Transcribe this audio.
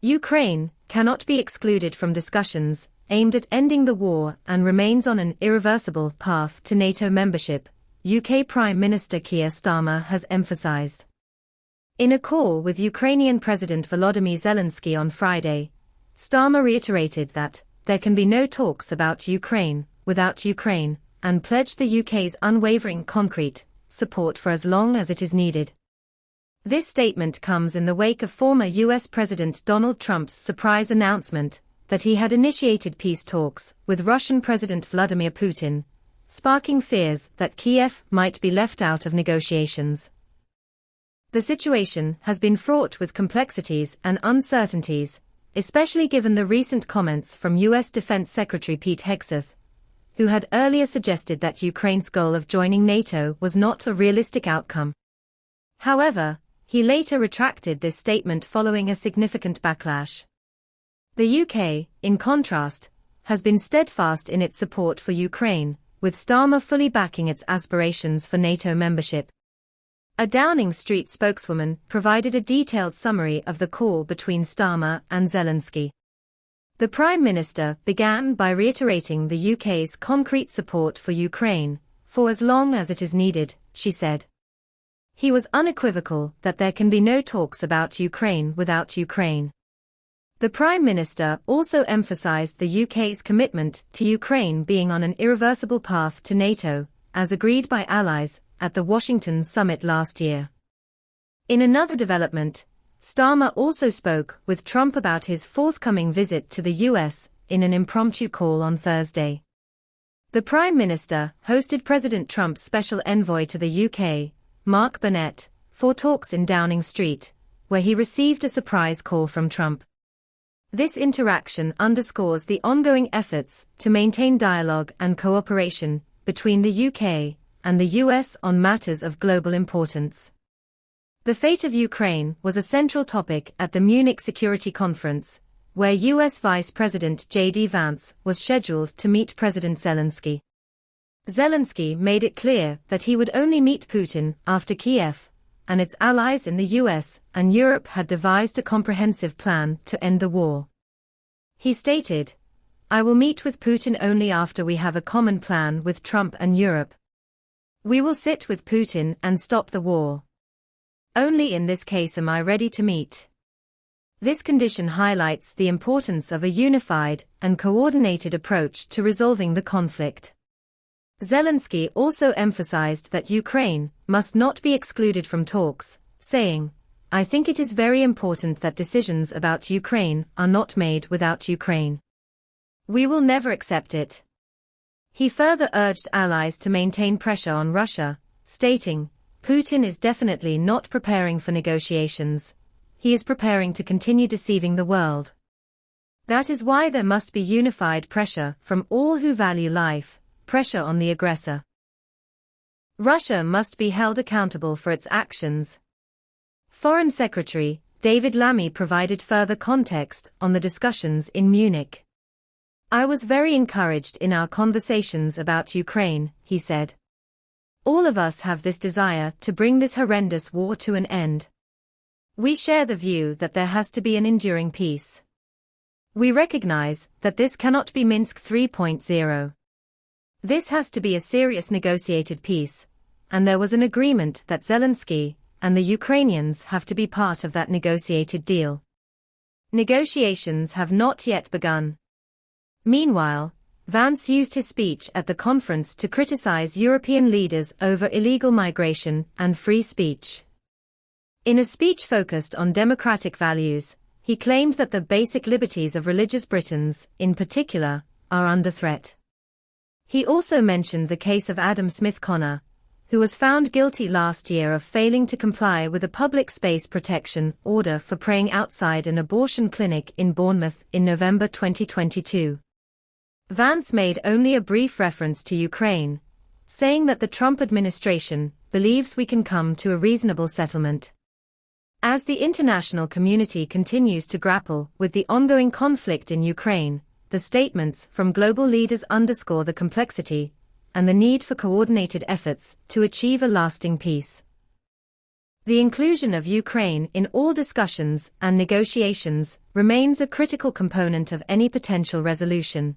Ukraine cannot be excluded from discussions aimed at ending the war and remains on an irreversible path to NATO membership, UK Prime Minister Keir Starmer has emphasized. In a call with Ukrainian President Volodymyr Zelensky on Friday, Starmer reiterated that there can be no talks about Ukraine without Ukraine, and pledged the UK's unwavering concrete support for as long as it is needed. This statement comes in the wake of former US President Donald Trump's surprise announcement that he had initiated peace talks with Russian President Vladimir Putin, sparking fears that Kiev might be left out of negotiations. The situation has been fraught with complexities and uncertainties, especially given the recent comments from US Defense Secretary Pete Hegseth, who had earlier suggested that Ukraine's goal of joining NATO was not a realistic outcome. However, he later retracted this statement following a significant backlash. The UK, in contrast, has been steadfast in its support for Ukraine, with Starmer fully backing its aspirations for NATO membership. A Downing Street spokeswoman provided a detailed summary of the call between Starmer and Zelensky. The Prime Minister began by reiterating the UK's concrete support for Ukraine, for as long as it is needed, she said. He was unequivocal that there can be no talks about Ukraine without Ukraine. The Prime Minister also emphasized the UK's commitment to Ukraine being on an irreversible path to NATO, as agreed by allies at the Washington summit last year. In another development, Starmer also spoke with Trump about his forthcoming visit to the US in an impromptu call on Thursday. The Prime Minister hosted President Trump's special envoy to the UK, Mark Burnett, for talks in Downing Street, where he received a surprise call from Trump. This interaction underscores the ongoing efforts to maintain dialogue and cooperation between the UK and the US on matters of global importance. The fate of Ukraine was a central topic at the Munich Security Conference, where US Vice President J.D. Vance was scheduled to meet President Zelensky. Zelensky made it clear that he would only meet Putin after Kiev and its allies in the US and Europe had devised a comprehensive plan to end the war. He stated, "I will meet with Putin only after we have a common plan with Trump and Europe. We will sit with Putin and stop the war. Only in this case am I ready to meet." This condition highlights the importance of a unified and coordinated approach to resolving the conflict. Zelensky also emphasized that Ukraine must not be excluded from talks, saying, "I think it is very important that decisions about Ukraine are not made without Ukraine. We will never accept it." He further urged allies to maintain pressure on Russia, stating, "Putin is definitely not preparing for negotiations. He is preparing to continue deceiving the world. That is why there must be unified pressure from all who value life, pressure on the aggressor. Russia must be held accountable for its actions." Foreign Secretary David Lammy provided further context on the discussions in Munich. "I was very encouraged in our conversations about Ukraine," he said. "All of us have this desire to bring this horrendous war to an end. We share the view that there has to be an enduring peace. We recognize that this cannot be Minsk 3.0. This has to be a serious negotiated peace, and there was an agreement that Zelensky and the Ukrainians have to be part of that negotiated deal. Negotiations have not yet begun." Meanwhile, Vance used his speech at the conference to criticize European leaders over illegal migration and free speech. In a speech focused on democratic values, he claimed that the basic liberties of religious Britons, in particular, are under threat. He also mentioned the case of Adam Smith Connor, who was found guilty last year of failing to comply with a public space protection order for praying outside an abortion clinic in Bournemouth in November 2022. Vance made only a brief reference to Ukraine, saying that the Trump administration believes we can come to a reasonable settlement. As the international community continues to grapple with the ongoing conflict in Ukraine, the statements from global leaders underscore the complexity and the need for coordinated efforts to achieve a lasting peace. The inclusion of Ukraine in all discussions and negotiations remains a critical component of any potential resolution.